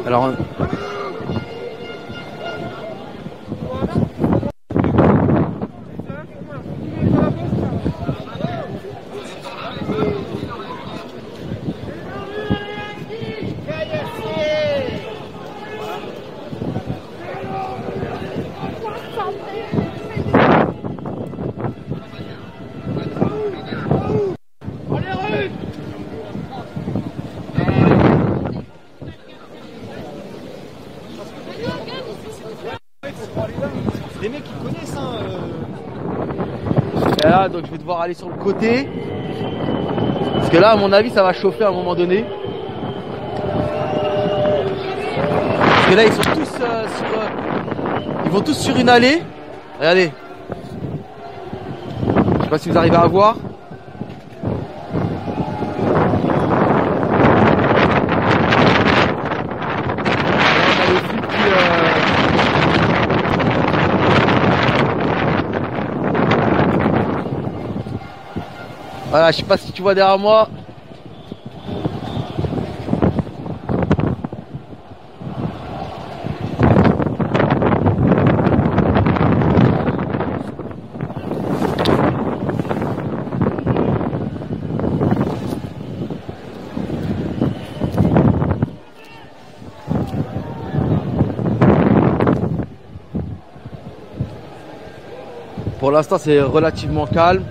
Alors, Les mecs ils connaissent hein. et là, donc je vais devoir aller sur le côté. Parce que là, à mon avis, ça va chauffer à un moment donné. Parce que là, ils sont tous ils vont tous sur une allée. Regardez. Je sais pas si vous arrivez à voir. Voilà, je sais pas si tu vois derrière moi. Pour l'instant, c'est relativement calme.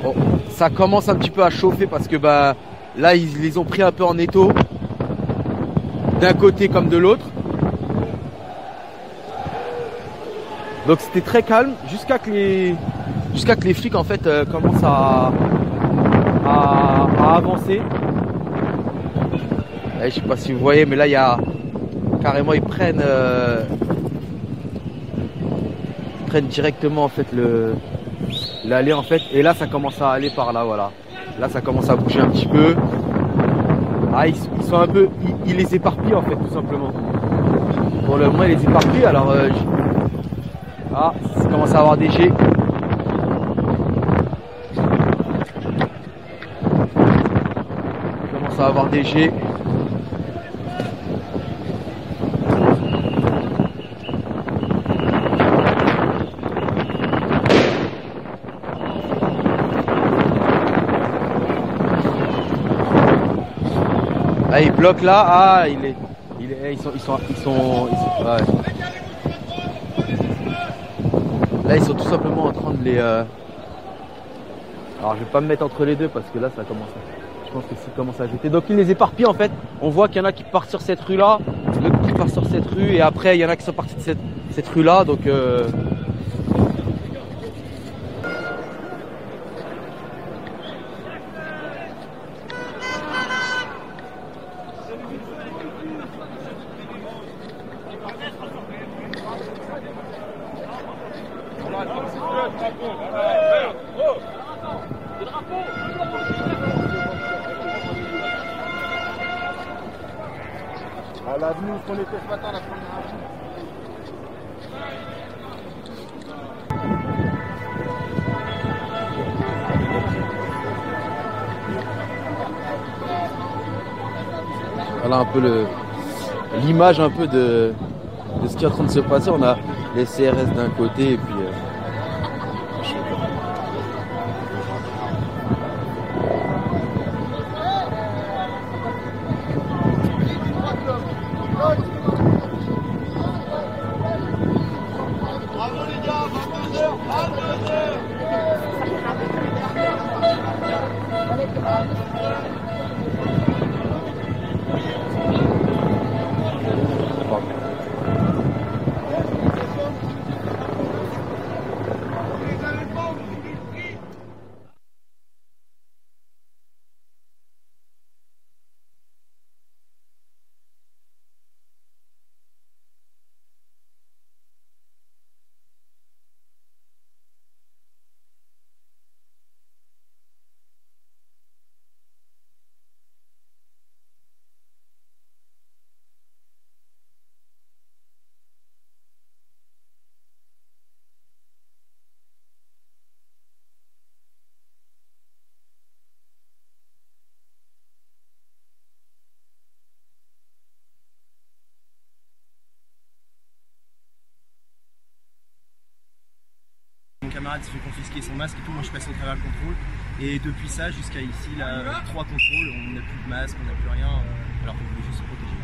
Bon, ça commence un petit peu à chauffer parce que bah là, ils les ont pris un peu en étau. D'un côté comme de l'autre. Donc c'était très calme jusqu'à que les flics en fait commencent à avancer. Et je sais pas si vous voyez, mais là il y a carrément ils prennent directement en fait l'allée en fait, et là ça commence à aller par là, voilà. Là ça commence à bouger un petit peu. Ah, ils sont un peu, ils les éparpillent en fait tout simplement. Pour le moment ils les éparpillent. Alors ah, ça commence à avoir des jets. Ça commence à avoir des jets. Là il bloque là, ah ils sont ouais. Là ils sont tout simplement en train de les alors je vais pas me mettre entre les deux parce que là ça commence je pense que ça commence à jeter. Donc ils les éparpillent en fait. On voit qu'il y en a qui partent sur cette rue là, l'autre qui part sur cette rue, et après il y en a qui sont partis de cette rue là, donc à l'avenue où on était ce matin, la première avenue. voilà un peu l'image un peu de ce qui est en train de se passer. On a les CRS d'un côté et puis Bravo les gars, 22h, 22h. camarade se fait confisquer son masque et tout, moi je passe au travers le contrôle. Et depuis ça jusqu'à ici, là, 3 contrôles, on n'a plus de masque, on n'a plus rien, alors qu'on voulait juste se protéger.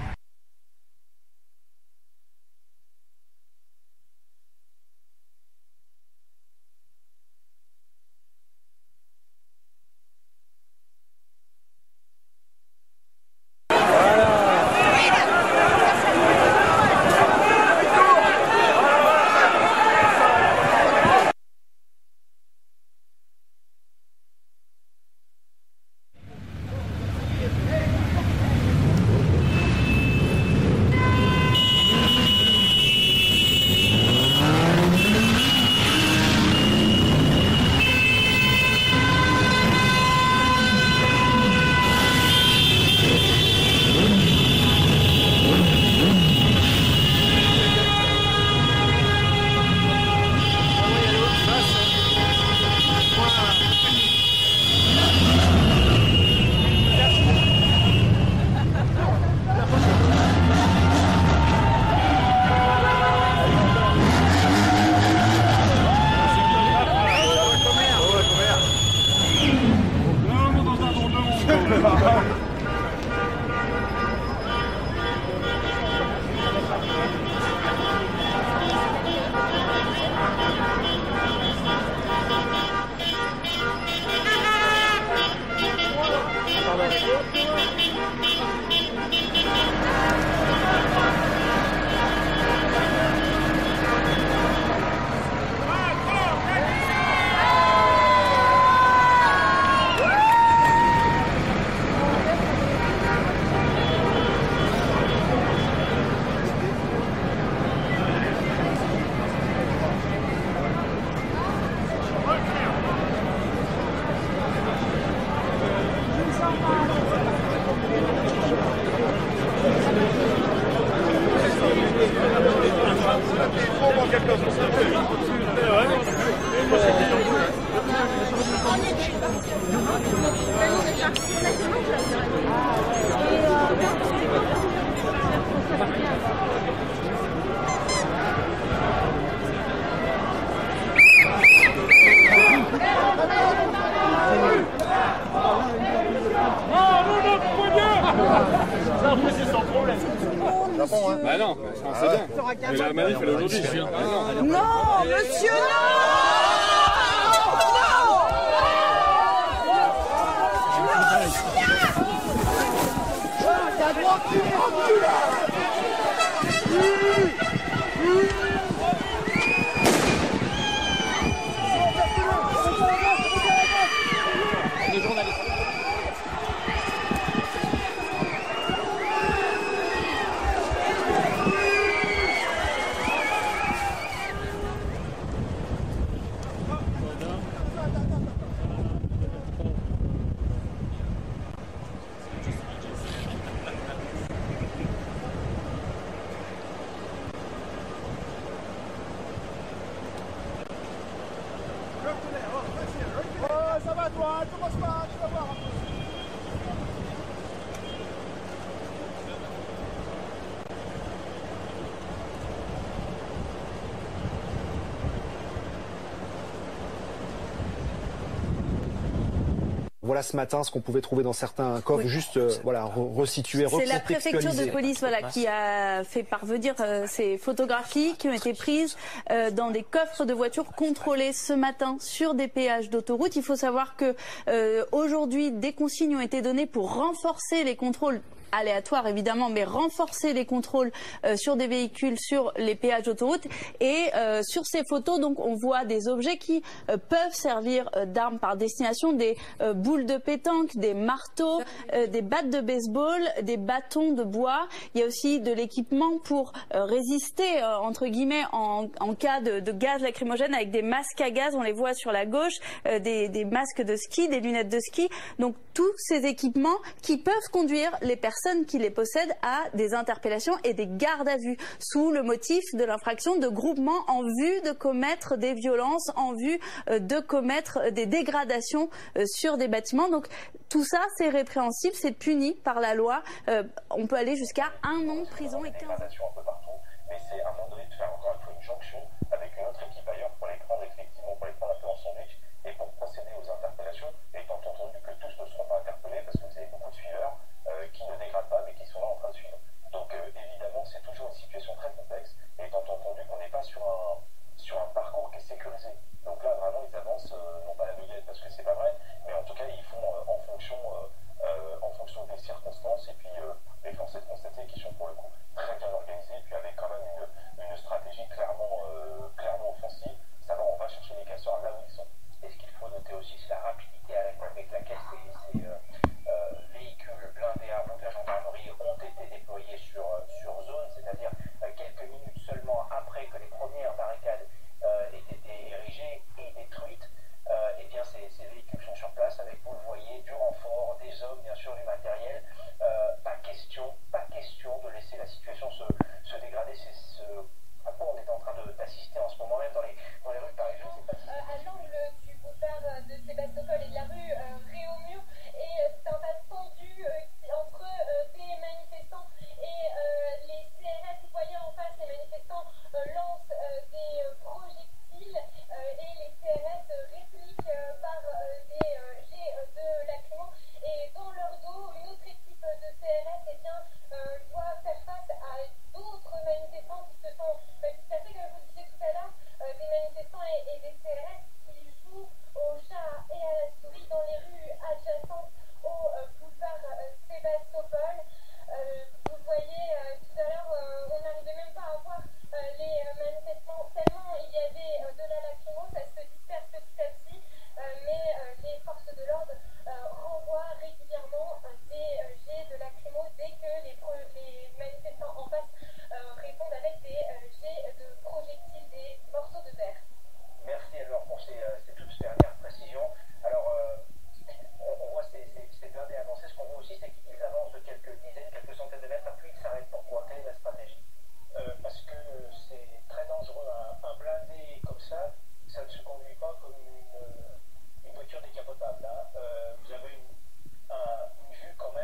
Bah non, c'est bien. Mais la manif, elle est aujourd'hui. Non, monsieur, Ça va toi, commence pas, tu vas voir un peu. Voilà ce matin ce qu'on pouvait trouver dans certains coffres, oui. Juste voilà, resituer, recontextualiser. C'est la préfecture de police voilà, qui a fait parvenir ces photographies qui ont été prises dans des coffres de voitures contrôlés ce matin sur des péages d'autoroute. Il faut savoir que aujourd'hui, des consignes ont été données pour renforcer les contrôles aléatoire évidemment, mais renforcer les contrôles sur des véhicules sur les péages d'autoroute. Et sur ces photos, donc, on voit des objets qui peuvent servir d'armes par destination, des boules de pétanque, des marteaux, des battes de baseball, des bâtons de bois. Il y a aussi de l'équipement pour résister, entre guillemets, en cas de gaz lacrymogène, avec des masques à gaz, on les voit sur la gauche, des masques de ski, des lunettes de ski. Donc tous ces équipements qui peuvent conduire les personnes qui les possèdent à des interpellations et des gardes à vue sous le motif de l'infraction de groupement en vue de commettre des violences, en vue de commettre des dégradations sur des bâtiments. Donc tout ça, c'est répréhensible, c'est puni par la loi. On peut aller jusqu'à 1 an de prison et 15 ans.